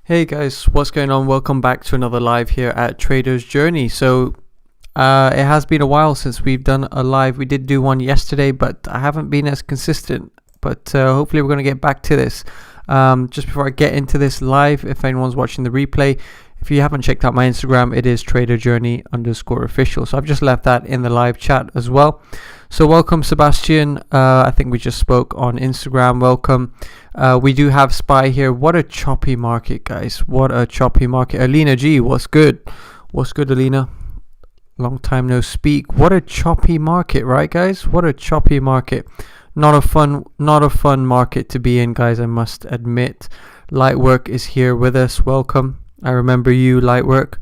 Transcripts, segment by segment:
Hey guys, what's going on? Welcome back to another live here at Trader's Journey. So it has been a while since we've done a live. We did do one yesterday, but I haven't been as consistent. But hopefully we're going to get back to this. Just before I get into this live, if anyone's watching the replay, if you haven't checked out my Instagram, it is traderjourney_official. So I've just left that in the live chat as well. So welcome, Sebastian. I think we just spoke on Instagram. Welcome. We do have Spy here. What a choppy market, guys. What a choppy market. Alina G, what's good? What's good, Alina? Long time no speak. What a choppy market, right, guys? What a choppy market. Not a fun market to be in, guys, I must admit. Lightwork is here with us. Welcome. I remember you, Lightwork.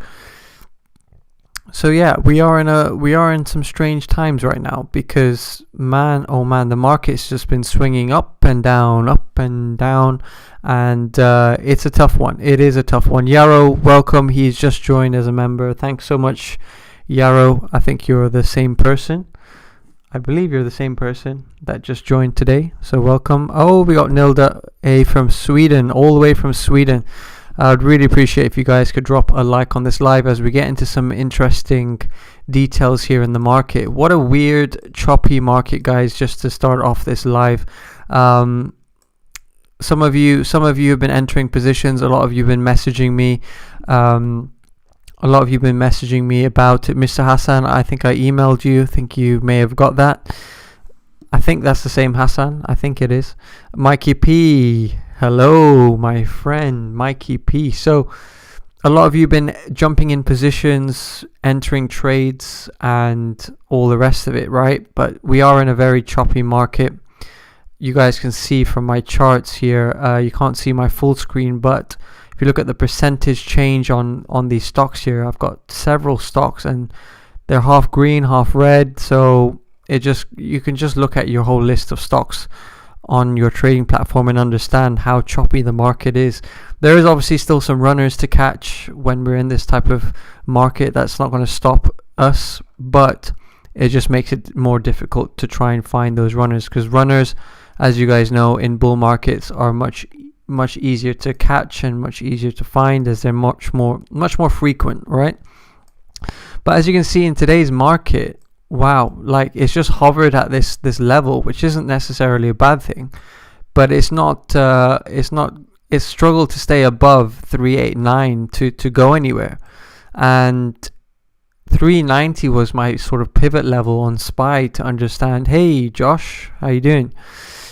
So yeah, we are in some strange times right now because man, oh man, the market's just been swinging up and down, and it's a tough one. It is a tough one. Yarrow, welcome. He's just joined as a member. Thanks so much, Yarrow. I think you're the same person. I believe you're the same person that just joined today. So welcome. Oh, we got Nilda A from Sweden, all the way from Sweden. I'd really appreciate if you guys could drop a like on this live as we get into some interesting details here in the market. What a weird, choppy market, guys, just to start off this live. Some of you have been entering positions. A lot of you have been messaging me. About it. Mr. Hassan, I think I emailed you. I think you may have got that. I think that's the same Hassan. I think it is. Mikey P. Hello, my friend, Mikey P. So, a lot of you have been jumping in positions, entering trades, and all the rest of it, right? But we are in a very choppy market. You guys can see from my charts here, you can't see my full screen, but if you look at the percentage change on these stocks here, I've got several stocks, and they're half green, half red. So, you can just look at your whole list of stocks on your trading platform and understand how choppy the market is. There is obviously still some runners to catch when we're in this type of market. That's not going to stop us, but it just makes it more difficult to try and find those runners, because runners, as you guys know, in bull markets are much easier to catch and much easier to find, as they're much more frequent, right? But as you can see in today's market, wow, like it's just hovered at this level, which isn't necessarily a bad thing, but it's struggled to stay above 389 to go anywhere. And 390 was my sort of pivot level on SPY to understand. Hey Josh, how you doing?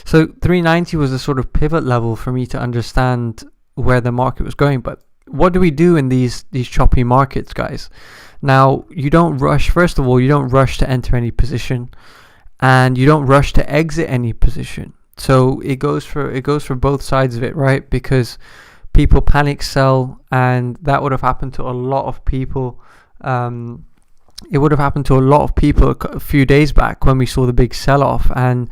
So 390 was a sort of pivot level for me to understand where the market was going. But what do we do in these choppy markets, guys? Now, you don't rush. First of all, you don't rush to enter any position, and you don't rush to exit any position. So it goes for both sides of it, right? Because people panic sell, and that would have happened to a lot of people. It would have happened to a lot of people a few days back when we saw the big sell-off. And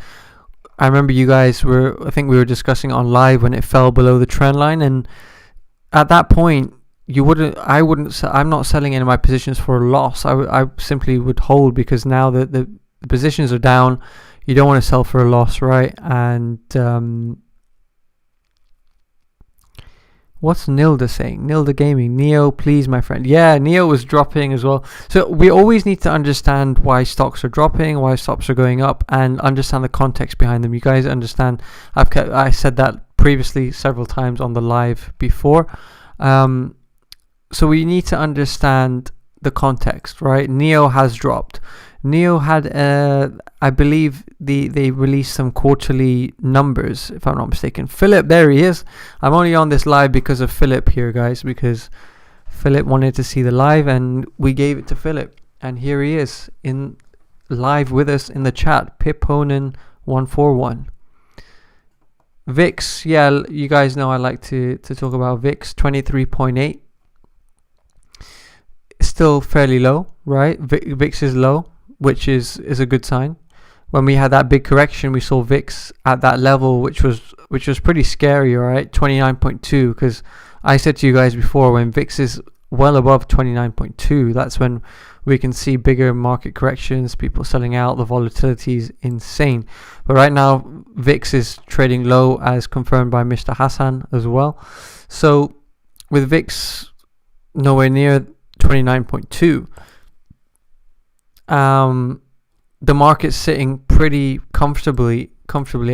I remember you guys I think we were discussing on live when it fell below the trend line, and at that point, I'm not selling any of my positions for a loss. I simply would hold, because now the positions are down. You don't want to sell for a loss, right? And what's Nilda saying? Nilda Gaming. Neo, please, my friend. Yeah, Neo was dropping as well. So we always need to understand why stocks are dropping, why stocks are going up, and understand the context behind them. You guys understand. I said that previously several times on the live before. So we need to understand the context, right? Neo has dropped. Neo had, I believe, they released some quarterly numbers, if I'm not mistaken. Philip, there he is. I'm only on this live because of Philip here, guys, because Philip wanted to see the live, and we gave it to Philip. And here he is in live with us in the chat. Piponen141. VIX, yeah, you guys know I like to talk about VIX. 23.8. Still fairly low, right? VIX is low, which is a good sign. When we had that big correction, we saw VIX at that level, which was pretty scary, right? 29.2, because I said to you guys before, when VIX is well above 29.2, that's when we can see bigger market corrections, people selling out, the volatility is insane. But right now, VIX is trading low, as confirmed by Mr. Hassan as well. So with VIX nowhere near 29.2, the market's sitting pretty comfortably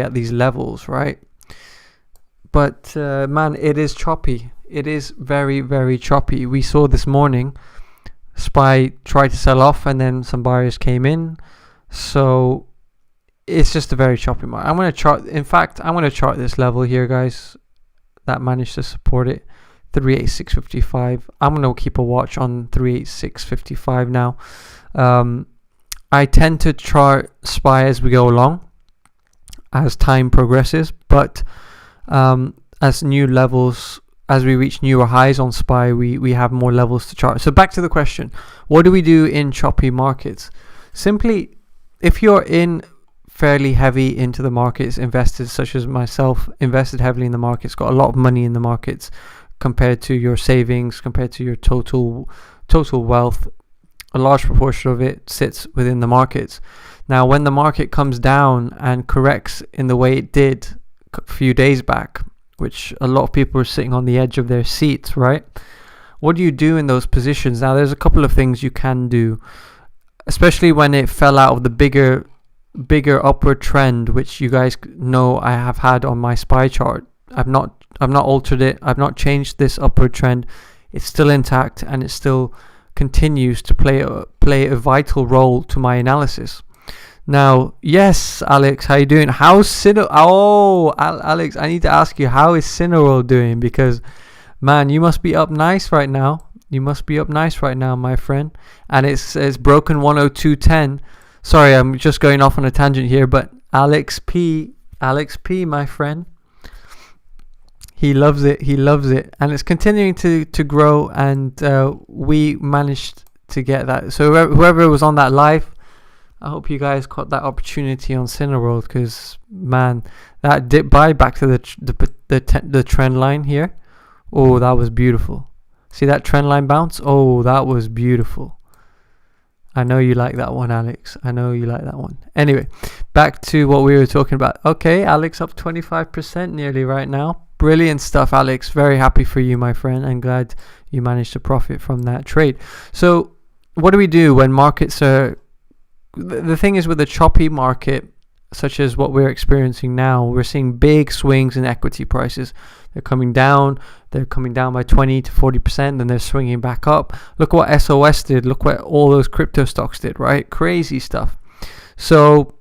at these levels, right? But man, it is choppy. It is very, very choppy. We saw this morning SPY tried to sell off and then some buyers came in. So it's just a very choppy market. I'm going to chart, in fact, I'm going to chart this level here, guys, that managed to support it, 386.55. I'm going to keep a watch on 386.55 now. I tend to chart SPY as we go along, as time progresses, but as new levels, as we reach newer highs on SPY, we have more levels to chart. So back to the question, what do we do in choppy markets? Simply, if you're in fairly heavy into the markets, invested such as myself, invested heavily in the markets, got a lot of money in the markets compared to your savings, compared to your total wealth, a large proportion of it sits within the markets. Now, when the market comes down and corrects in the way it did a few days back, which a lot of people are sitting on the edge of their seats, right? What do you do in those positions? Now, there's a couple of things you can do, especially when it fell out of the bigger upward trend, which you guys know I have had on my SPY chart. I've not altered it. I've not changed this upward trend. It's still intact and it still continues to play a vital role to my analysis. Now, yes, Alex, how you doing? How's Alex, I need to ask you, how is Cineworld doing? Because, man, you must be up nice right now. You must be up nice right now, my friend. And it's broken 102.10. Sorry, I'm just going off on a tangent here, but Alex P, my friend, he loves it. And it's continuing to grow, and we managed to get that. So whoever was on that live, I hope you guys caught that opportunity on Cineworld, because, man, that dip back to the trend line here. Oh, that was beautiful. See that trend line bounce? Oh, that was beautiful. I know you like that one, Alex. I know you like that one. Anyway, back to what we were talking about. Okay, Alex up 25% nearly right now. Brilliant stuff, Alex. Very happy for you, my friend, and glad you managed to profit from that trade. So what do we do when markets are... The thing is, with a choppy market, such as what we're experiencing now, we're seeing big swings in equity prices. They're coming down by 20 to 40%, then they're swinging back up. Look what SOS did. Look what all those crypto stocks did, right? Crazy stuff. So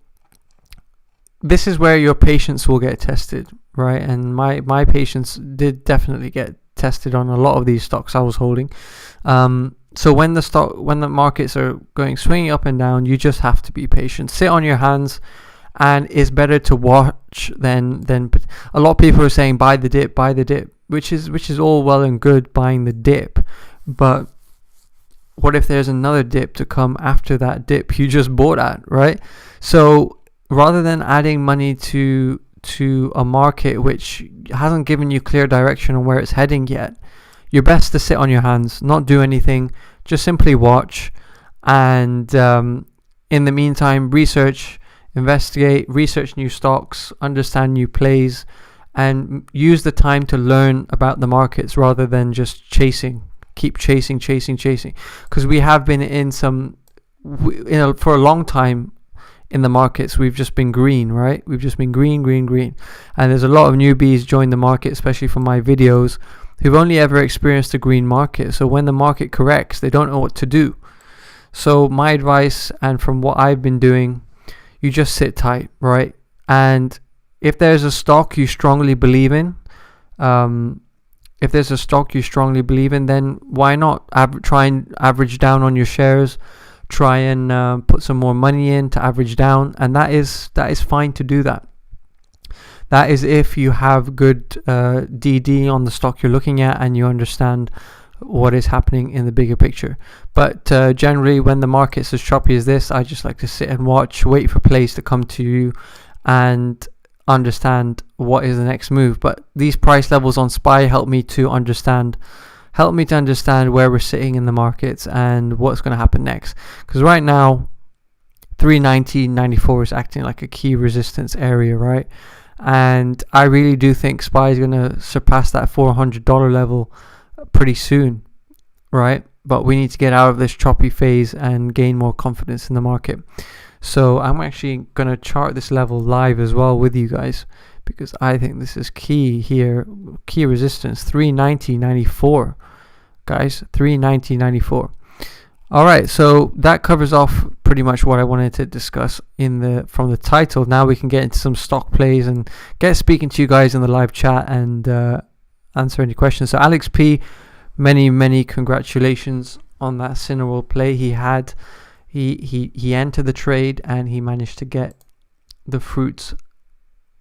this is where your patience will get tested, right? And my patience did definitely get tested on a lot of these stocks I was holding. So when the markets are swinging up and down, you just have to be patient. Sit on your hands, and it's better to watch than a lot of people are saying buy the dip, which is all well and good, buying the dip, but what if there's another dip to come after that dip you just bought at, right? So rather than adding money to a market which hasn't given you clear direction on where it's heading yet, you're best to sit on your hands, not do anything, just simply watch, and in the meantime, investigate, research new stocks, understand new plays, and use the time to learn about the markets rather than just keep chasing, because we have been for a long time in the markets. We've just been green, right? We've just been green, and there's a lot of newbies join the market, especially from my videos, who've only ever experienced a green market. So when the market corrects, they don't know what to do. So my advice, and from what I've been doing, you just sit tight, right? And if there's a stock you strongly believe in, then why not try and average down on your shares? Try and put some more money in to average down, and that is fine to do that. That is if you have good DD on the stock you're looking at and you understand what is happening in the bigger picture. But generally, when the market's as choppy as this, I just like to sit and watch, wait for plays to come to you, and understand what is the next move. But these price levels on SPY help me to understand where we're sitting in the markets and what's going to happen next. Because right now, 390.94 is acting like a key resistance area, right? And I really do think SPY is going to surpass that $400 level pretty soon, right? But we need to get out of this choppy phase and gain more confidence in the market. So I'm actually going to chart this level live as well with you guys, because I think this is key here. Key resistance 390.94, guys. 390.94. All right, so that covers off pretty much what I wanted to discuss from the title. Now we can get into some stock plays and get speaking to you guys in the live chat and answer any questions. So Alex P, many congratulations on that Cineworld play. He entered the trade and he managed to get the fruits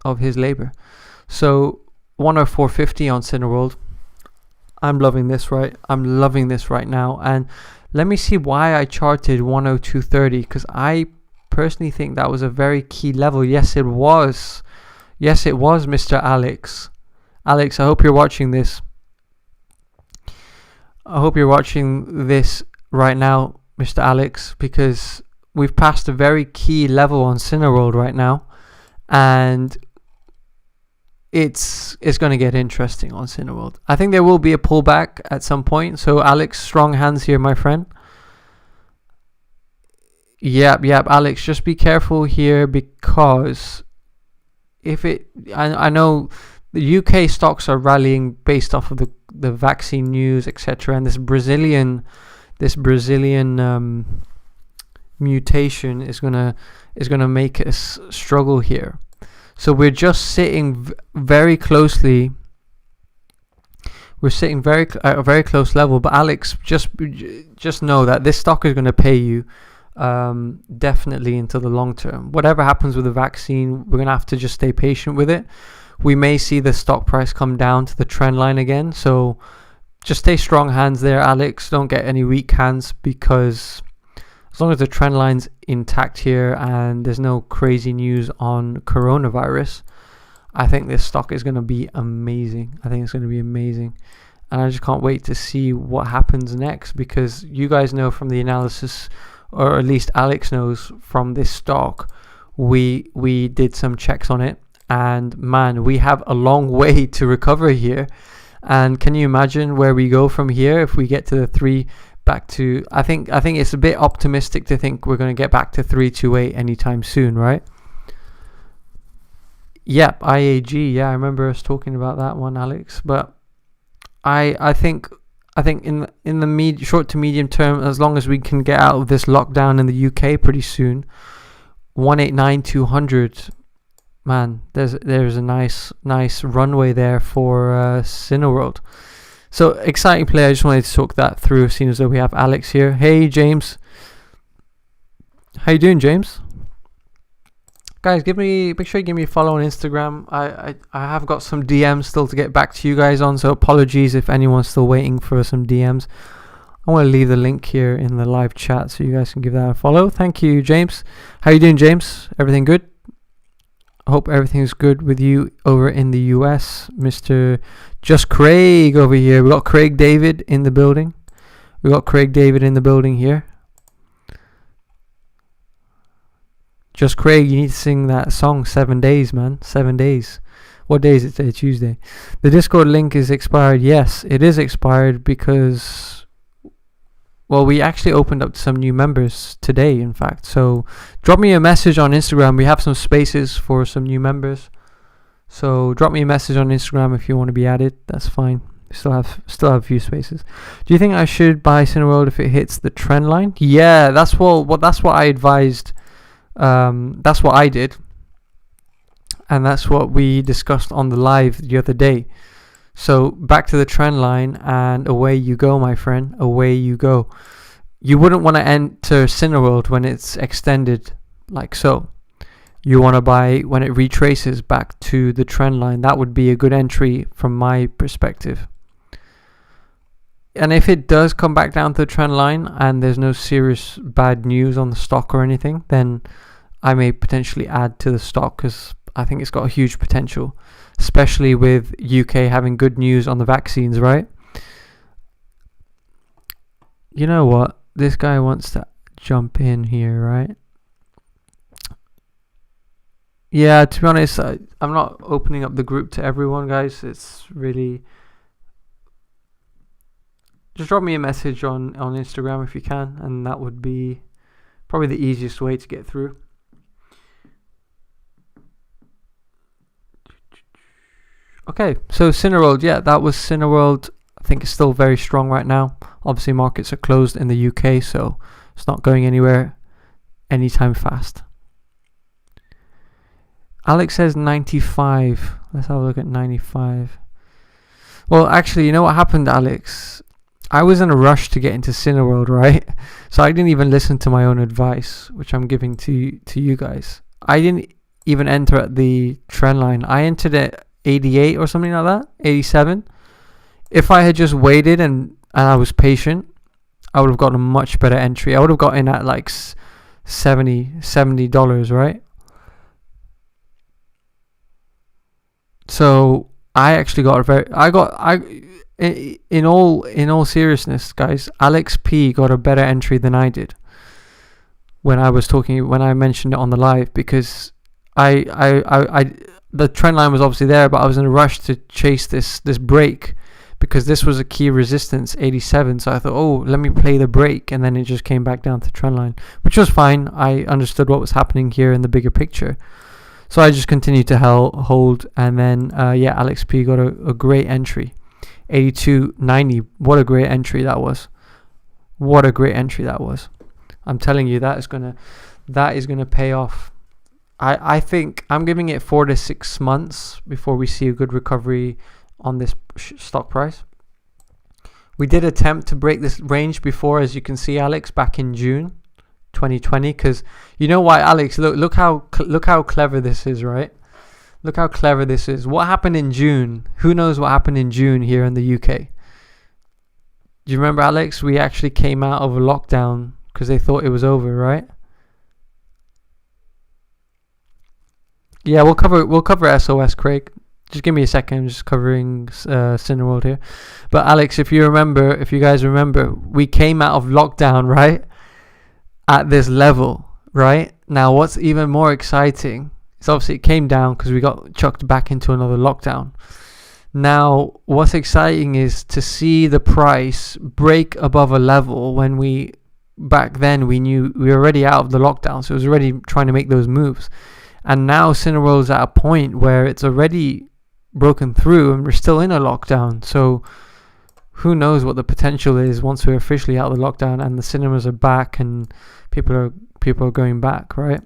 of his labor. So 104.50 on Cineworld. I'm loving this, right? I'm loving this right now. And let me see why I charted 102.30, because I personally think that was a very key level. Yes, it was. Yes, it was, Mr. Alex. Alex, I hope you're watching this. I hope you're watching this right now, Mr. Alex, because we've passed a very key level on Cineworld right now, and it's going to get interesting on Cineworld. I think there will be a pullback at some point. So Alex, strong hands here, my friend. Yep, Alex, just be careful here, because I know the UK stocks are rallying based off of the vaccine news, etc., and this Brazilian mutation is gonna make us struggle here. So we're just sitting very closely. We're sitting at a very close level. But Alex, just know that this stock is going to pay you definitely into the long term. Whatever happens with the vaccine, we're going to have to just stay patient with it. We may see the stock price come down to the trend line again. So just stay strong hands there, Alex. Don't get any weak hands, because as long as the trend line's intact here and there's no crazy news on coronavirus, I think this stock is going to be amazing. I think it's going to be amazing. And I just can't wait to see what happens next, because you guys know from the analysis, or at least Alex knows from this stock, we did some checks on it, and man, we have a long way to recover here. And can you imagine where we go from here if we get to the three? Back to, I think it's a bit optimistic to think we're going to get back to 328 anytime soon, right? Yep, IAG. Yeah, I remember us talking about that one, Alex. But I think in the short to medium term, as long as we can get out of this lockdown in the UK pretty soon, 189.200, man, there's a nice runway there for Cineworld. So exciting play. I just wanted to talk that through, seeing as though we have Alex here. Hey James, how you doing, James? Guys, make sure you give me a follow on Instagram. I have got some DMs still to get back to you guys on, so apologies if anyone's still waiting for some DMs. I want to leave the link here in the live chat so you guys can give that a follow. Thank you, James. How you doing, James? Everything good? I hope everything's good with you over in the US, Mr. Just Craig over here. We got Craig David in the building. Here. Just Craig, you need to sing that song 7 days, man. 7 days. What day is it today? Tuesday. The Discord link is expired. Yes, it is expired because, well, we actually opened up to some new members today, in fact. So drop me a message on Instagram. We have some spaces for some new members. So drop me a message on Instagram if you want to be added. That's fine. Still have a few spaces. Do you think I should buy Cineworld if it hits the trend line? Yeah, that's what I advised. That's what I did, and that's what we discussed on the live the other day. So back to the trend line, and away you go, my friend. Away you go. You wouldn't want to enter Cineworld when it's extended like so. You want to buy when it retraces back to the trend line. That would be a good entry from my perspective. And if it does come back down to the trend line and there's no serious bad news on the stock or anything, then I may potentially add to the stock, because I think it's got a huge potential, especially with UK having good news on the vaccines, right? You know what? This guy wants to jump in here, right? Yeah, to be honest, I'm not opening up the group to everyone, guys. It's really... just drop me a message on Instagram if you can, and that would be probably the easiest way to get through. Okay, so Cineworld, yeah, that was Cineworld. I think it's still very strong right now. Obviously, markets are closed in the UK, so it's not going anywhere anytime fast. Alex says 95. Let's have a look at 95. Well, actually, you know what happened, Alex? I was in a rush to get into Cineworld, right? So I didn't even listen to my own advice, which I'm giving to you guys. I didn't even enter at the trend line. I entered at 88 or something like that, 87. If I had just waited and I was patient, I would have gotten a much better entry. I would have got in at like $70, right? So I actually got in all seriousness, guys, Alex P got a better entry than I did when I mentioned it on the live, because the trend line was obviously there, but I was in a rush to chase this break, because this was a key resistance, 87. So I thought, oh, let me play the break, and then it just came back down to trend line, which was fine. I understood what was happening here in the bigger picture, so I just continued to hold, and then Alex P got a great entry, 82.90. What a great entry that was! What a great entry that was! I'm telling you, that is gonna pay off. I think I'm giving it 4 to 6 months before we see a good recovery on this stock price. We did attempt to break this range before, as you can see, Alex, back in June 2020. Because you know why, Alex? Look how clever this is, right? Look how clever this is. What happened in June? Who knows what happened in June here in the UK? Do you remember, Alex? We actually came out of a lockdown because they thought it was over, right? Yeah, we'll cover SOS, Craig. Just give me a second. I'm just covering Cineworld here. But Alex, if you guys remember, we came out of lockdown, right? At this level, right? Now, what's even more exciting is obviously it came down because we got chucked back into another lockdown. Now, what's exciting is to see the price break above a level when back then we knew we were already out of the lockdown, so it was already trying to make those moves. And now Cineworld's at a point where it's already broken through and we're still in a lockdown. So who knows what the potential is once we're officially out of the lockdown and the cinemas are back and people are going back, right?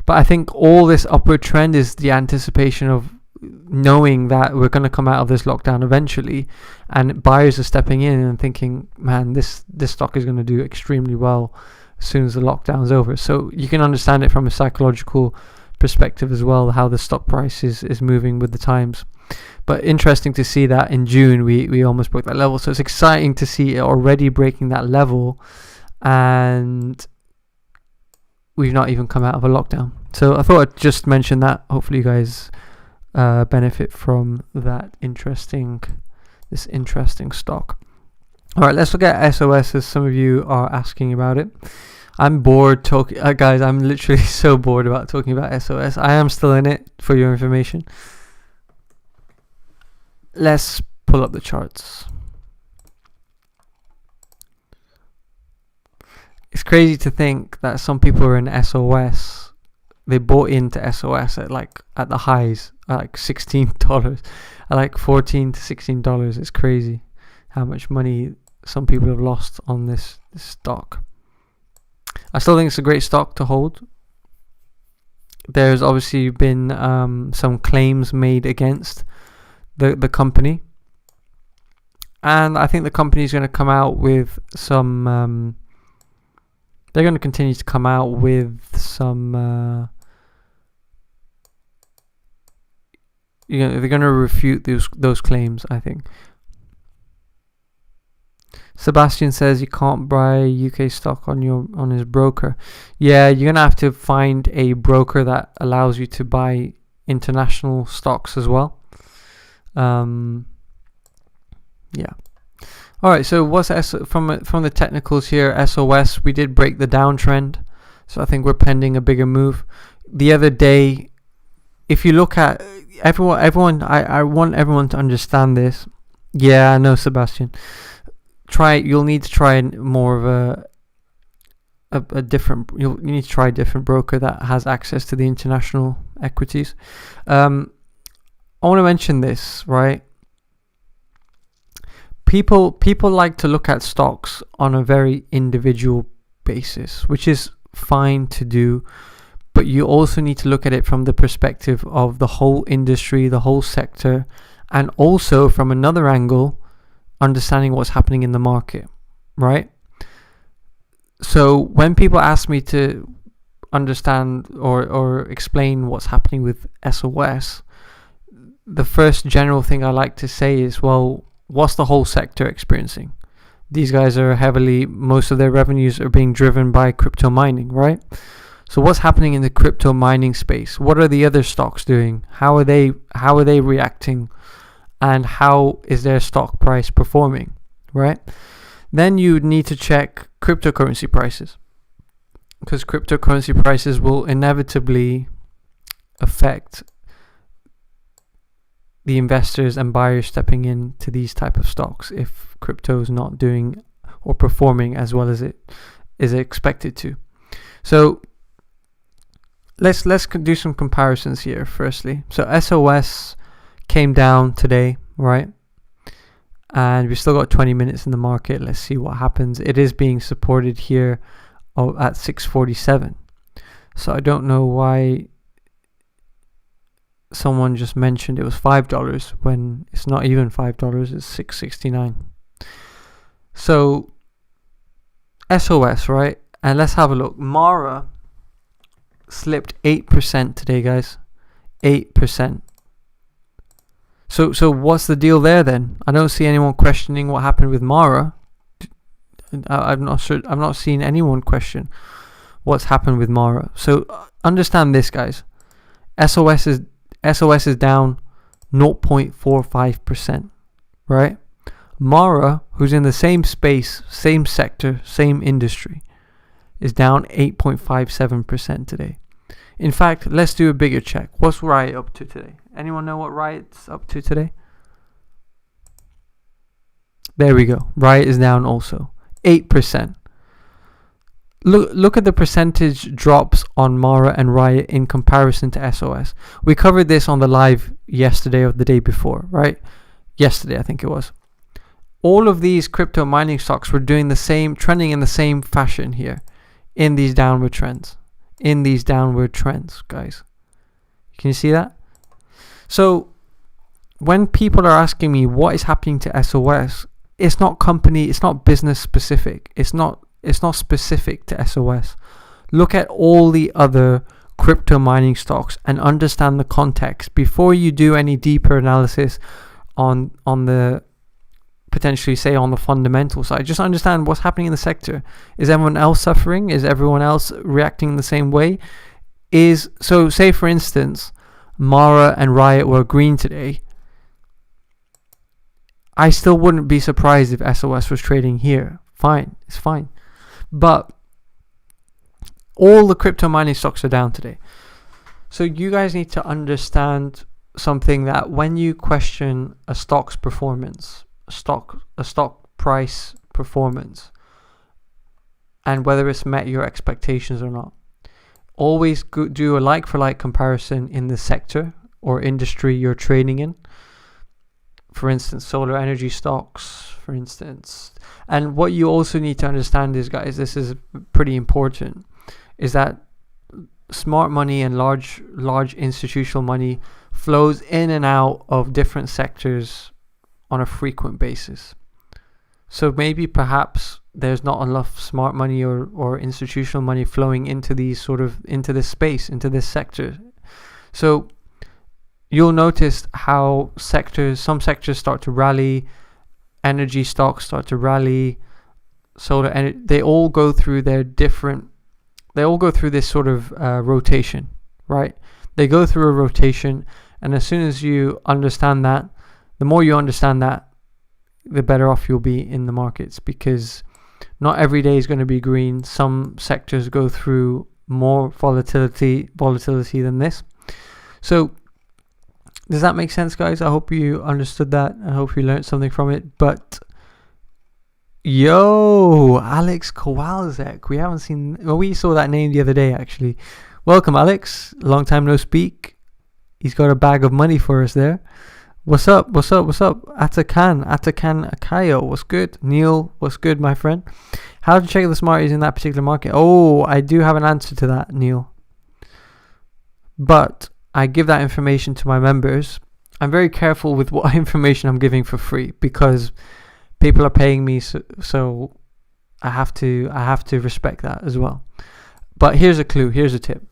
But I think all this upward trend is the anticipation of knowing that we're going to come out of this lockdown eventually, and buyers are stepping in and thinking, man, this stock is going to do extremely well as soon as the lockdown's over. So you can understand it from a psychological perspective as well, how the stock price is moving with the times. But interesting to see that in June we almost broke that level. So it's exciting to see it already breaking that level, and we've not even come out of a lockdown. So I thought I'd just mention that. Hopefully you guys benefit from that interesting stock. All right, let's look at SOS, as some of you are asking about it. I'm bored talking, guys. I'm literally so bored about talking about SOS. I am still in it, for your information. Let's pull up the charts. It's crazy to think that some people are in SOS. They bought into SOS at the highs at like $16, at like $14 to $16. It's crazy how much money some people have lost on this stock. I still think it's a great stock to hold. There's obviously been some claims made against the company, and I think the company is going to come out with some. They're going to continue to come out with some. They're going to refute those claims, I think. Sebastian says you can't buy UK stock on his broker. Yeah, you're gonna have to find a broker that allows you to buy international stocks as well. Yeah. All right. So what's from the technicals here? SOS. We did break the downtrend, so I think we're pending a bigger move. The other day, if you look at everyone, I want everyone to understand this. Yeah, I know, Sebastian. you'll need to try more of a different, you need to try a different broker that has access to the international equities. I want to mention this, right? People like to look at stocks on a very individual basis, which is fine to do, but you also need to look at it from the perspective of the whole industry, the whole sector, and also from another angle, understanding what's happening in the market, right? So when people ask me to understand or explain what's happening with SOS, the first general thing I like to say is, well, what's the whole sector experiencing? These guys are most of their revenues are being driven by crypto mining, right? So what's happening in the crypto mining space? What are the other stocks doing? How are they reacting? And how is their stock price performing, right? Then you need to check cryptocurrency prices, because cryptocurrency prices will inevitably affect the investors and buyers stepping into these type of stocks if crypto is not doing or performing as well as it is expected to. So let's do some comparisons here firstly. So SOS came down today, right? And we've still got 20 minutes in the market. Let's see what happens. It is being supported here at 647. So I don't know why someone just mentioned it was $5 when it's not even $5, it's $6.69. So SOS, right? And let's have a look. Mara slipped 8% today, guys. 8%. So what's the deal there then? I don't see anyone questioning what happened with Mara. I'm not sure. I'm not seeing anyone question what's happened with Mara. So understand this, guys. SOS is down 0.45%, right? Mara, who's in the same space, same sector, same industry, is down 8.57% today. In fact, let's do a bigger check. What's Riot up to today? Anyone know what Riot's up to today? There we go. Riot is down also 8%. Look at the percentage drops on Mara and Riot in comparison to SOS. We covered this on the live yesterday or the day before, right? Yesterday, I think it was. All of these crypto mining stocks were doing the same, trending in the same fashion here, in these downward trends. In these downward trends, guys. Can you see that? So when people are asking me what is happening to SOS, it's not company, it's not business specific. It's not specific to SOS. Look at all the other crypto mining stocks and understand the context before you do any deeper analysis on the potentially say on the fundamental side. Just understand what's happening in the sector. Is everyone else suffering? Is everyone else reacting in the same way? So say for instance Mara and Riot were green today. I still wouldn't be surprised if SOS was trading here. Fine, it's fine. But all the crypto mining stocks are down today. So you guys need to understand something, that when you question a stock's performance, a stock price performance, and whether it's met your expectations or not, always do a like-for-like comparison in the sector or industry you're trading in. For instance, solar energy stocks, for instance. And what you also need to understand is, guys, this is pretty important, is that smart money and large institutional money flows in and out of different sectors on a frequent basis. So maybe perhaps there's not enough smart money or institutional money flowing into this space, into this sector. So you'll notice how some sectors start to rally, energy stocks start to rally, they all go through this sort of rotation, right? They go through a rotation, and as soon as you understand that, the more you understand that, the better off you'll be in the markets, because not every day is going to be green. Some sectors go through more volatility than this. So does that make sense, guys? I hope you understood that. I hope you learned something from it. But Yo, Alex Kowalczyk. We haven't seen. Well, we saw that name the other day, actually. Welcome, Alex. Long time no speak. He's got a bag of money for us there. What's up? What's up? What's up? Atakan Akayo. What's good? Neil, what's good, my friend? How to check the Smarties in that particular market? Oh, I do have an answer to that, Neil. But I give that information to my members. I'm very careful with what information I'm giving for free because people are paying me, so I have to respect that as well. But here's a clue. Here's a tip.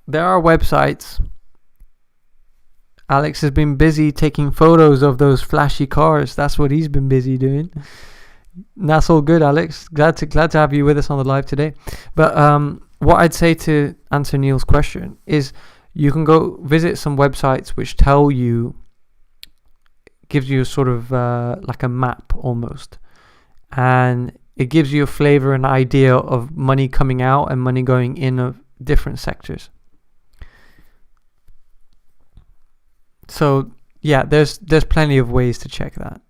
There are websites. Alex has been busy taking photos of those flashy cars. That's what he's been busy doing. And that's all good, Alex. Glad to have you with us on the live today. But what I'd say to answer Neil's question is you can go visit some websites which gives you a sort of like a map almost. And it gives you a flavor and idea of money coming out and money going in of different sectors. So yeah, there's plenty of ways to check that.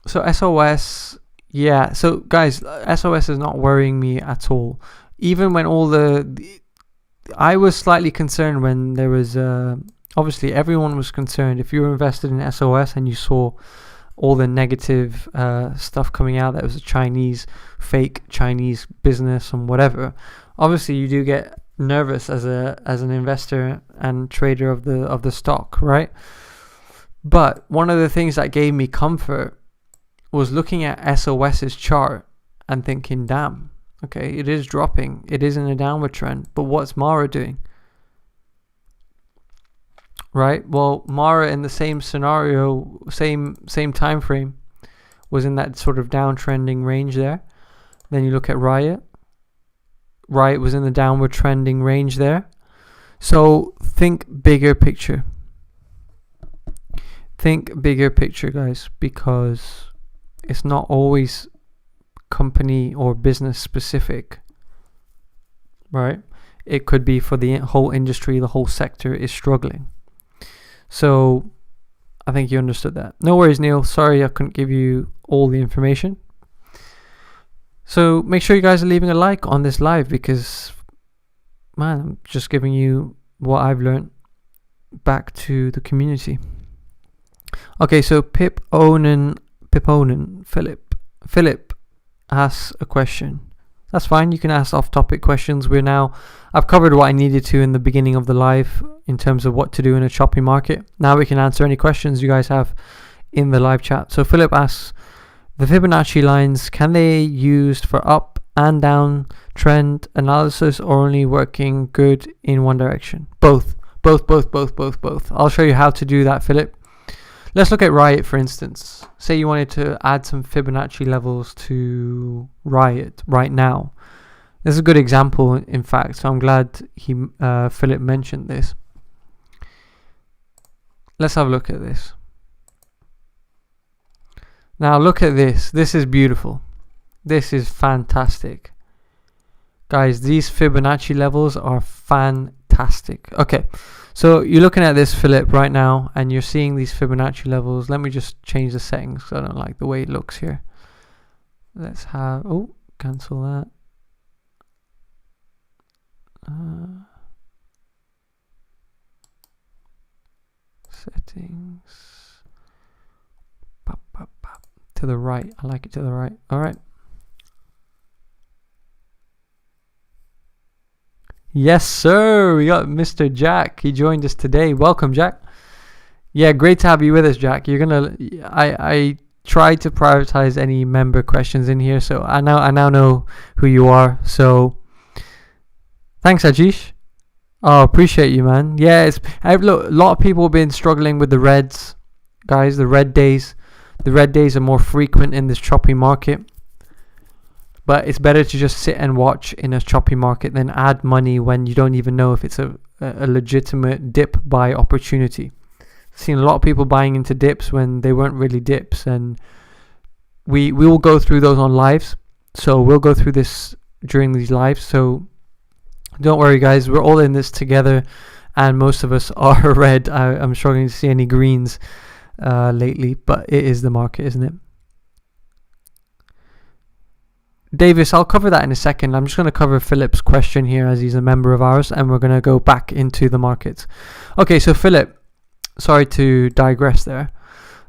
So SOS, yeah. So guys, SOS is not worrying me at all. Even when I was slightly concerned when there was obviously everyone was concerned. If you were invested in SOS and you saw all the negative stuff coming out that was a fake Chinese business and whatever, obviously you do get nervous as an investor and trader of the stock, right? But one of the things that gave me comfort was looking at SOS's chart and thinking, damn, okay, it is dropping, it is in a downward trend, but what's Mara doing? Right? Well, Mara in the same scenario, same time frame, was in that sort of downtrending range there. Then you look at Riot was in the downward trending range there. So think bigger picture. Think bigger picture, guys, because it's not always company or business specific, right? It could be for the whole industry, the whole sector is struggling. So I think you understood that. No worries, Neil. Sorry I couldn't give you all the information. So make sure you guys are leaving a like on this live because, man, I'm just giving you what I've learned back to the community. Okay, so Philip asks a question. That's fine. You can ask off-topic questions. I've covered what I needed to in the beginning of the live in terms of what to do in a choppy market. Now we can answer any questions you guys have in the live chat. So Philip asks, the Fibonacci lines, can they be used for up and down trend analysis or only working good in one direction? Both. I'll show you how to do that, Philip. Let's look at Riot, for instance. Say you wanted to add some Fibonacci levels to Riot right now. This is a good example, in fact, so I'm glad Philip mentioned this. Let's have a look at this. Now look at this. This is beautiful. This is fantastic. Guys, these Fibonacci levels are fantastic. Okay, so you're looking at this, Philip, right now, and you're seeing these Fibonacci levels. Let me just change the settings because I don't like the way it looks here. Let's have... Oh, cancel that. Settings. To the right. I like it to the right. All right. Yes, sir. We got Mr. Jack. He joined us today. Welcome, Jack. Yeah, great to have you with us, Jack. I try to prioritize any member questions in here, so I now know who you are. So thanks, Ajish. Oh, appreciate you, man. Yeah, look, a lot of people have been struggling with the reds, guys. The red days. The red days are more frequent in this choppy market. But it's better to just sit and watch in a choppy market than add money when you don't even know if it's a legitimate dip buy opportunity. I've seen a lot of people buying into dips when they weren't really dips, and we will go through those on lives. So we'll go through this during these lives. So don't worry, guys. We're all in this together, and most of us are red. I'm struggling to see any greens. lately, but it is the market, isn't it? Davis, I'll cover that in a second. I'm just going to cover Philip's question here as he's a member of ours, and we're going to go back into the markets. Okay, so Philip, sorry to digress there,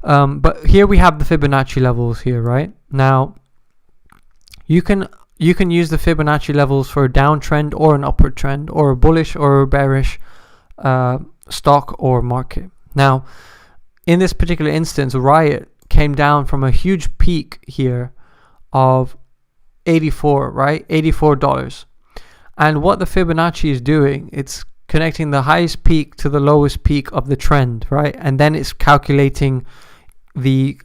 but here we have the Fibonacci levels here, right? Now, you can use the Fibonacci levels for a downtrend or an upward trend, or a bullish or a bearish stock or market. Now, in this particular instance, Riot came down from a huge peak here of 84, right? $84. And what the Fibonacci is doing, it's connecting the highest peak to the lowest peak of the trend, right? And then it's calculating the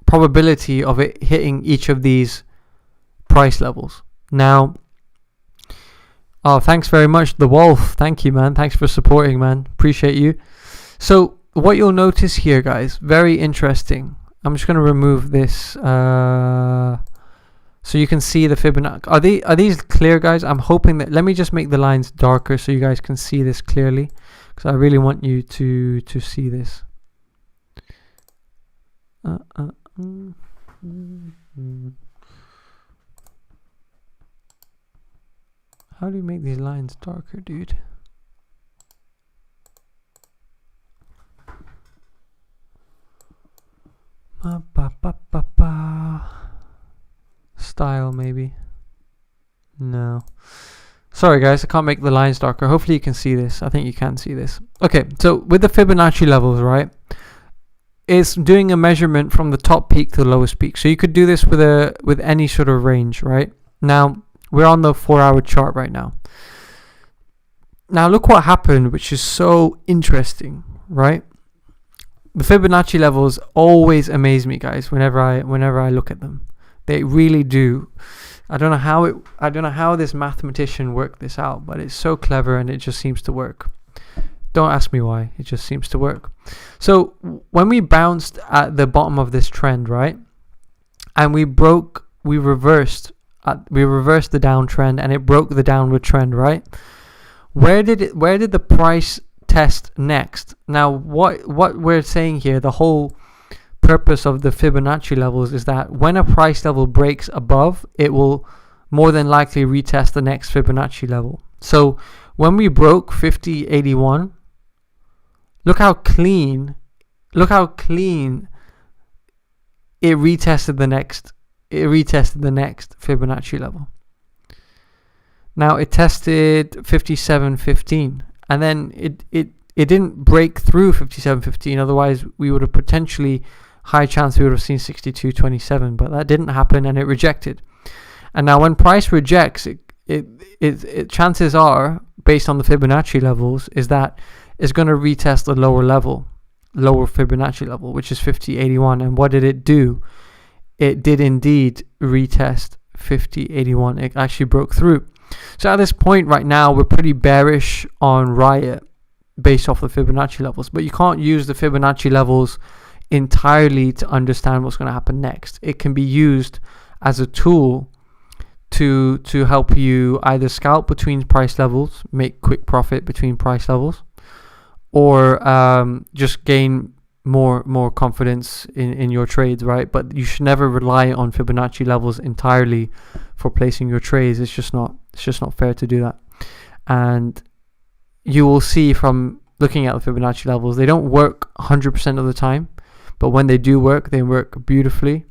probability of it hitting each of these price levels. Now, oh, thanks very much, The Wolf. Thank you, man. Thanks for supporting, man. Appreciate you. So what you'll notice here, guys, very interesting. I'm just going to remove this so you can see the Fibonacci. Are these clear, guys? I'm hoping that, let me just make the lines darker so you guys can see this clearly, because I really want you to see this. How do you make these lines darker, dude? Style, maybe. No. Sorry, guys, I can't make the lines darker. Hopefully you can see this. I think you can see this. Okay, so with the Fibonacci levels, right, it's doing a measurement from the top peak to the lowest peak. So you could do this with any sort of range, right? Now, we're on the 4-hour chart right now. Now, look what happened, which is so interesting, right? The Fibonacci levels always amaze me, guys, whenever I look at them. They really do. I don't know how this mathematician worked this out, but it's so clever and it just seems to work. Don't ask me why. It just seems to work. So when we bounced at the bottom of this trend, right, and we reversed the downtrend and it broke the downward trend, right? Where did the price test next? Now, what we're saying here, the whole purpose of the Fibonacci levels is that when a price level breaks above, it will more than likely retest the next Fibonacci level. So when we broke 50.81, look how clean it retested the next Fibonacci level. Now it tested 57.15, and then it didn't break through 57.15. Otherwise, we would have potentially high chance we would have seen 62.27, but that didn't happen and it rejected. And now when price rejects, it chances are, based on the Fibonacci levels, is that it's going to retest the lower Fibonacci level, which is 50.81. And what did it do? It did indeed retest 50.81. It actually broke through. So at this point right now, we're pretty bearish on Riot based off the Fibonacci levels, but you can't use the Fibonacci levels entirely to understand what's going to happen next. It can be used as a tool to help you either scalp between price levels, make quick profit between price levels, or just gain more confidence in your trades, right? But you should never rely on Fibonacci levels entirely for placing your trades. It's just not fair to do that. And you will see from looking at the Fibonacci levels, they don't work 100% of the time, but when they do work, they work beautifully,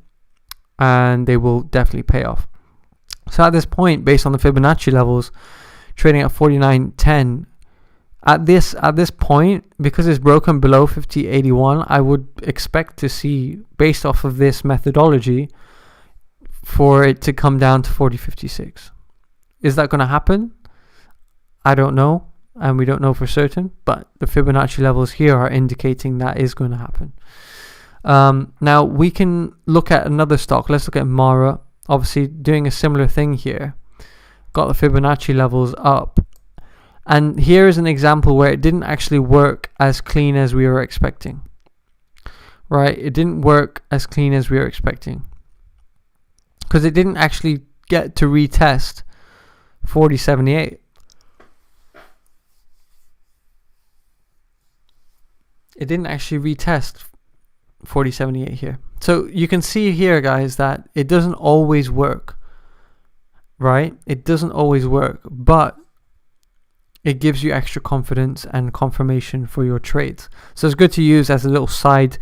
and they will definitely pay off. So at this point, based on the Fibonacci levels, trading at 49.10, at this point, because it's broken below 50.81, I would expect to see, based off of this methodology, for it to come down to 40.56. Is that going to happen? I don't know, and we don't know for certain, but the Fibonacci levels here are indicating that is going to happen. Now we can look at another stock. Let's look at Mara. Obviously doing a similar thing here. Got the Fibonacci levels up. And here is an example where it didn't actually work as clean as we were expecting. Right? It didn't work as clean as we were expecting. Because it didn't actually get to retest 40.78. It didn't actually retest 4078 here. So you can see here, guys, that it doesn't always work, right? It doesn't always work, but it gives you extra confidence and confirmation for your trades. So it's good to use as a little side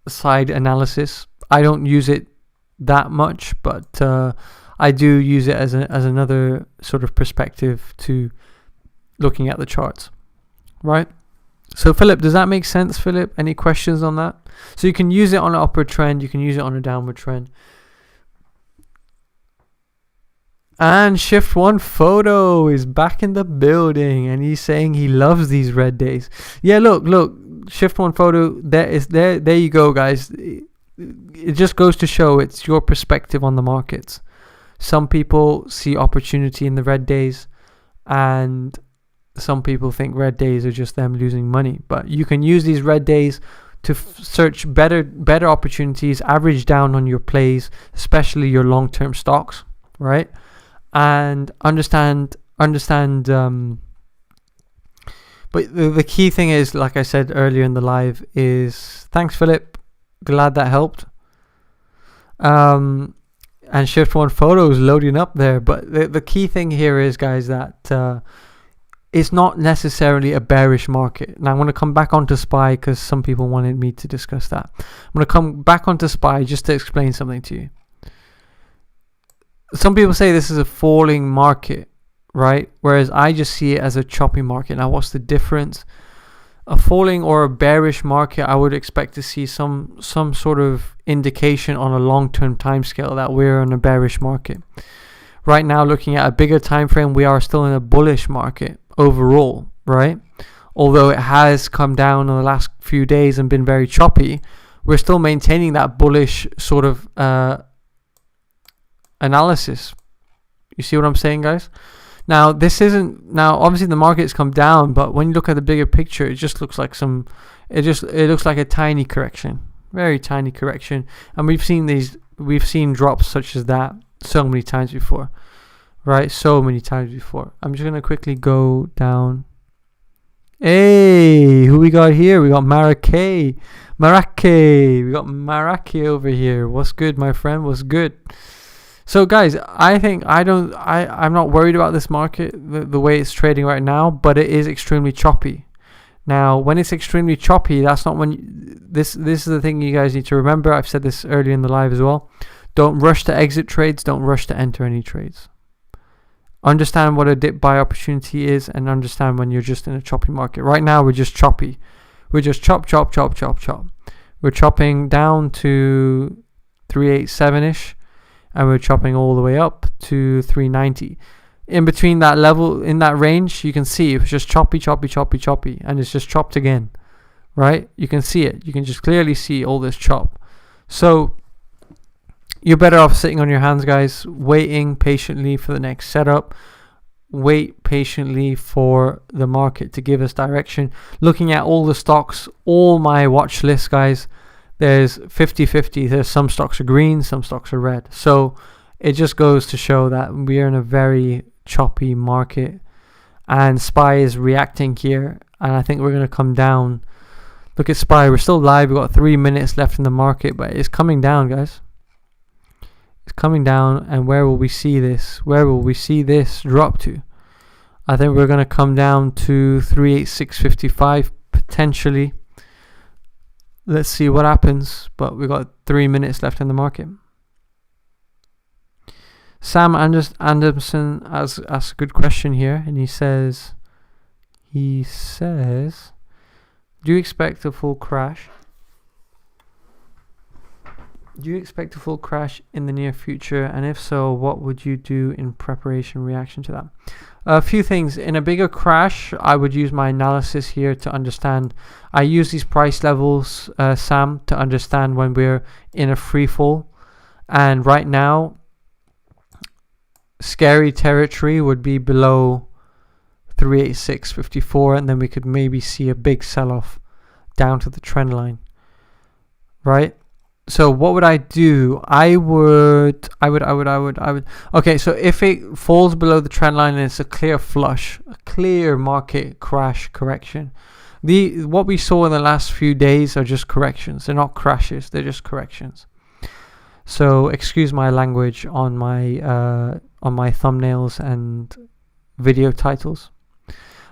analysis. I don't use it that much, but I do use it as another sort of perspective to looking at the charts, right? So Philip, does that make sense, Philip? Any questions on that? So you can use it on an upward trend, you can use it on a downward trend. And Shift One Photo is back in the building, and he's saying he loves these red days. Yeah, look, Shift One Photo. There you go, guys. It just goes to show it's your perspective on the markets. Some people see opportunity in the red days, and some people think red days are just them losing money. But you can use these red days to search better opportunities, average down on your plays, especially your long-term stocks, right? And understand. But the key thing is, like I said earlier in the live, is thanks, Philip. Glad that helped. And Shift One Photo is loading up there. But the key thing here is, guys, that it's not necessarily a bearish market. Now I'm going to come back onto SPY because some people wanted me to discuss that. I'm going to come back onto SPY just to explain something to you. Some people say this is a falling market, right? Whereas I just see it as a choppy market. Now, what's the difference? A falling or a bearish market, I would expect to see some sort of indication on a long-term time scale that we're in a bearish market. Right now, looking at a bigger time frame, we are still in a bullish market overall, right? Although it has come down in the last few days and been very choppy, we're still maintaining that bullish sort of analysis. You see what I'm saying, guys? Now obviously the market's come down, but when you look at the bigger picture, it just looks like it looks like a tiny correction, very tiny correction. And we've seen drops such as that so many times before, right? So many times before. I'm just gonna quickly go down. Hey, who we got here? We got Marake. We got Marake over here. What's good, my friend? What's good? So guys, I'm not worried about this market, the way it's trading right now, but it is extremely choppy. Now, when it's extremely choppy, that's not when this is the thing you guys need to remember. I've said this earlier in the live as well. Don't rush to exit trades. Don't rush to enter any trades. Understand what a dip buy opportunity is, and understand when you're just in a choppy market. Right now, we're just choppy. We're just chop. We're chopping down to 387-ish. And we're chopping all the way up to 390. In between that level, in that range, you can see it's just choppy, and it's just chopped again, right? You can see it. You can just clearly see all this chop. So you're better off sitting on your hands, guys, waiting patiently for the next setup. Wait patiently for the market to give us direction. Looking at all the stocks, all my watch list, guys, there's 50-50. There's some stocks are green, some stocks are red. So it just goes to show that we are in a very choppy market, and SPY is reacting here, and I think we're going to come down. Look at SPY. We're still live. We've got 3 minutes left in the market, but it's coming down, guys. It's coming down, and where will we see this? Where will we see this drop to? I think we're going to come down to 386.55 potentially. Let's see what happens, but we've got 3 minutes left in the market. Sam Anderson asks a good question here, and he says, do you expect a full crash? Do you expect a full crash in the near future? And if so, what would you do in preparation reaction to that? A few things. In a bigger crash, I would use my analysis here to understand. I use these price levels, Sam, to understand when we're in a free fall. And right now, scary territory would be below 386.54, and then we could maybe see a big sell-off down to the trend line, right? So what would I do? I would. Okay, so if it falls below the trend line and it's a clear flush, a clear market crash correction, What we saw in the last few days are just corrections. They're not crashes. They're just corrections. So excuse my language on my thumbnails and video titles,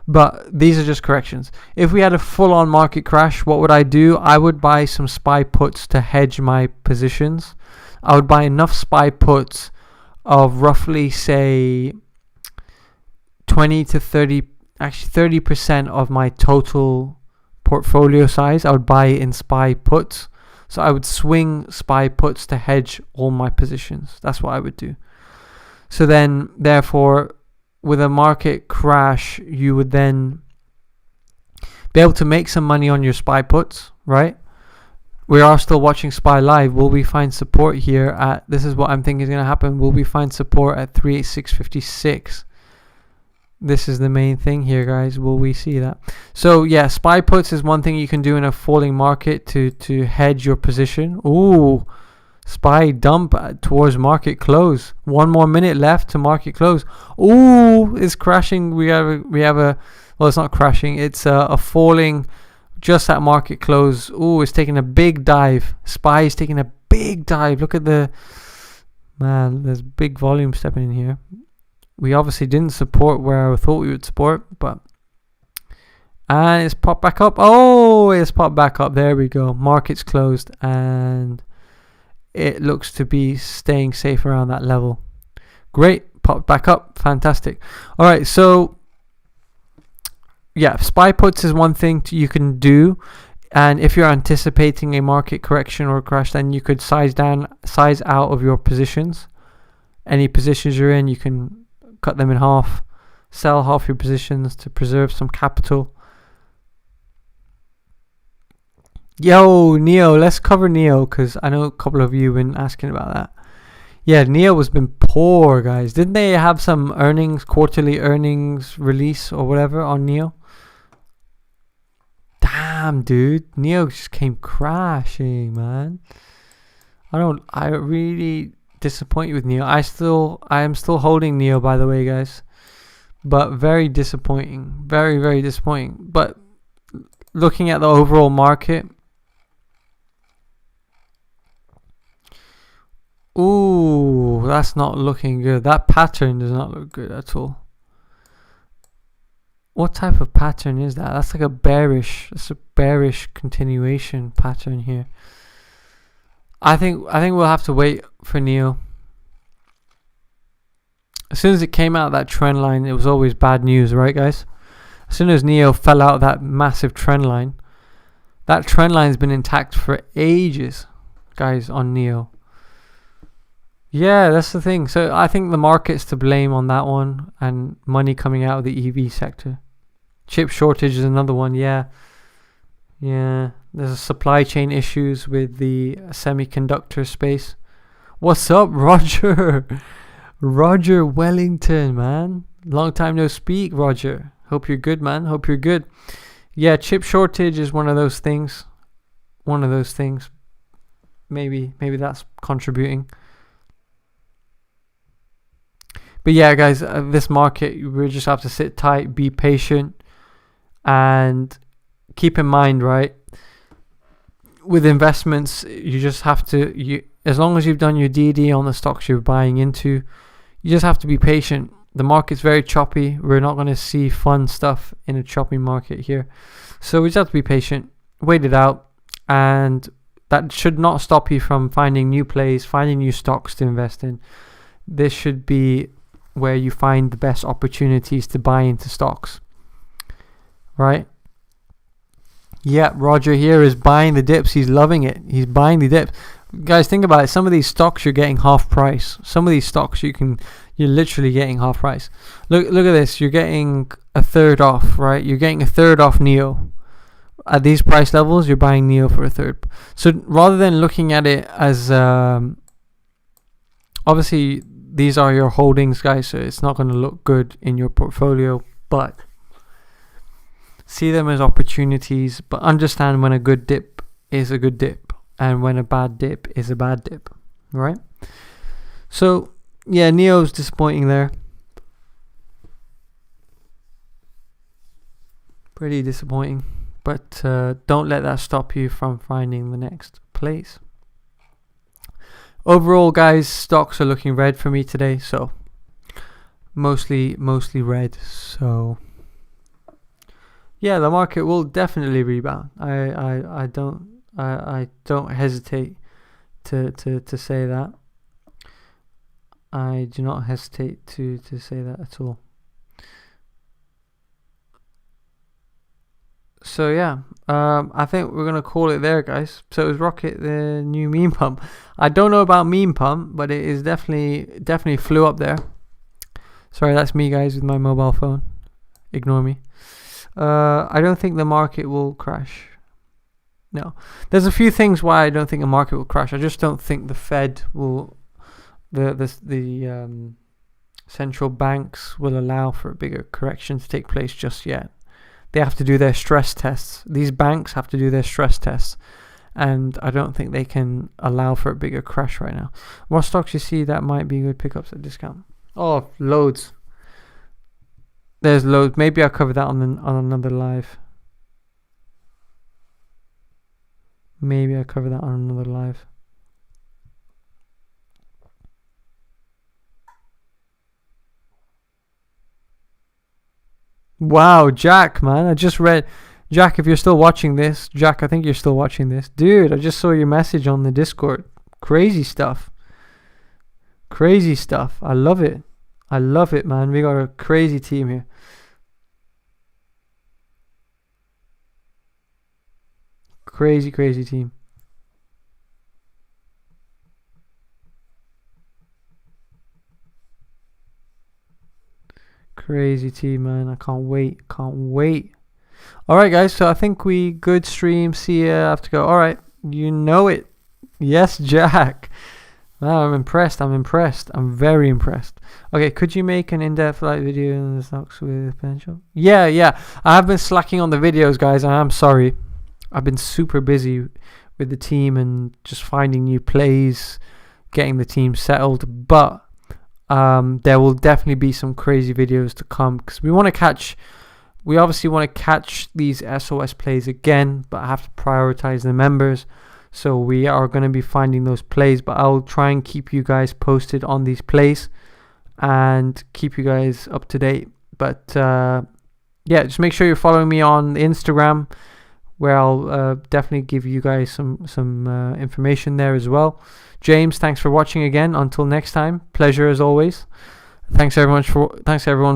but these are just corrections. If we had a full-on market crash, what would I do? I would buy some SPY puts to hedge my positions. I would buy enough SPY puts of roughly, say, 20 to 30, actually 30% of my total portfolio size. I would buy in SPY puts. So I would swing SPY puts to hedge all my positions. That's what I would do. So then, therefore, with a market crash, you would then be able to make some money on your SPY puts, right? We are still watching SPY live. Will we find support here at, this is what I'm thinking is going to happen. Will we find support at 386.56? This is the main thing here, guys. Will we see that? So yeah, SPY puts is one thing you can do in a falling market to hedge your position. Ooh, SPY dump towards market close. 1 more minute left to market close. Ooh, it's crashing. We have a well, it's not crashing. It's a falling just at market close. Ooh, it's taking a big dive. SPY is taking a big dive. Look at the, man, there's big volume stepping in here. We obviously didn't support where I thought we would support, but, and it's popped back up. Oh, it's popped back up. There we go. Market's closed and it looks to be staying safe around that level. Great. Popped back up. Fantastic. All right. So yeah, SPY puts is one thing you can do. And if you're anticipating a market correction or a crash, then you could size out of your positions. Any positions you're in, you can cut them in half, sell half your positions to preserve some capital. Yo, Neo, let's cover Neo because I know a couple of you have been asking about that. Yeah, Neo has been poor, guys. Didn't they have some earnings, quarterly earnings release or whatever on Neo? Damn, dude, Neo just came crashing, man. I really disappoint you with Neo. I am still holding Neo, by the way, guys, but very disappointing, very, very disappointing. But looking at the overall market, ooh, that's not looking good. That pattern does not look good at all. What type of pattern is that? That's like a bearish continuation pattern here. I think we'll have to wait for Neo. As soon as it came out that trend line, it was always bad news, right, guys? As soon as Neo fell out that massive trend line, that trend line's been intact for ages, guys, on Neo. Yeah, that's the thing. So I think the market's to blame on that one, and money coming out of the EV sector. Chip shortage is another one. Yeah. There's supply chain issues with the semiconductor space. What's up, Roger? Roger Wellington, man. Long time no speak, Roger. Hope you're good, man. Hope you're good. Yeah, chip shortage is one of those things. Maybe that's contributing. But yeah, guys, this market, we just have to sit tight, be patient, and keep in mind, right, with investments, you just have to, as long as you've done your DD on the stocks you're buying into, you just have to be patient. The market's very choppy. We're not going to see fun stuff in a choppy market here. So we just have to be patient, wait it out, and that should not stop you from finding new plays, finding new stocks to invest in. This should be where you find the best opportunities to buy into stocks, right? Yeah, Roger here is buying the dips. He's loving it. He's buying the dips. Guys, think about it. Some of these stocks you're getting half price. Some of these stocks you're literally getting half price. Look at this. You're getting a third off, right? You're getting a third off Neo. At these price levels, you're buying Neo for a third. So rather than looking at it as obviously these are your holdings, guys, so it's not going to look good in your portfolio, but see them as opportunities, but understand when a good dip is a good dip and when a bad dip is a bad dip, right? So yeah, Neo's disappointing there. Pretty disappointing, But don't let that stop you from finding the next plays. Overall, guys, stocks are looking red for me today, so mostly red. So yeah, the market will definitely rebound. I don't hesitate to say that. I do not hesitate to say that at all. So yeah, I think we're gonna call it there, guys. So it was Rocket, the new meme pump. I don't know about meme pump, but it is definitely flew up there. Sorry, that's me, guys, with my mobile phone. Ignore me. I don't think the market will crash. No, there's a few things why I don't think the market will crash. I just don't think the Fed will, the central banks will allow for a bigger correction to take place just yet. They have to do their stress tests. These banks have to do their stress tests, and I don't think they can allow for a bigger crash right now. What stocks you see that might be good pickups at discount? Oh, loads. There's loads. Maybe I'll cover that on another live. Maybe I'll cover that on another live. Wow, Jack, man. I just read. Jack, if you're still watching this. Jack, I think you're still watching this. Dude, I just saw your message on the Discord. Crazy stuff. Crazy stuff. I love it. I love it, man. We got a crazy team here. Crazy team. Crazy team, man. I can't wait. Alright, guys. So I think we good stream. See ya. I have to go. Alright. You know it. Yes, Jack. Wow, I'm impressed. I'm very impressed. Okay, could you make an in-depth live video in the stocks with potential? Yeah. I have been slacking on the videos, guys. I am sorry. I've been super busy with the team and just finding new plays, getting the team settled. But there will definitely be some crazy videos to come because we obviously want to catch these SOS plays again, but I have to prioritize the members. So we are going to be finding those plays, but I'll try and keep you guys posted on these plays and keep you guys up to date. But yeah, just make sure you're following me on Instagram, where I'll definitely give you guys some information there as well. James, thanks for watching again. Until next time, pleasure as always. Thanks everyone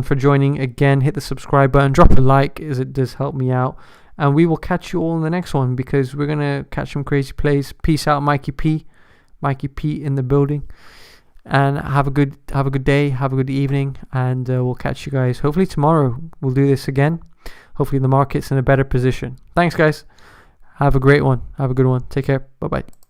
for joining again. Hit the subscribe button, drop a like, as it does help me out. And we will catch you all in the next one because we're gonna catch some crazy plays. Peace out, Mikey P in the building. And have a good day, have a good evening, and we'll catch you guys hopefully tomorrow. We'll do this again. Hopefully the market's in a better position. Thanks, guys. Have a great one. Have a good one. Take care. Bye-bye.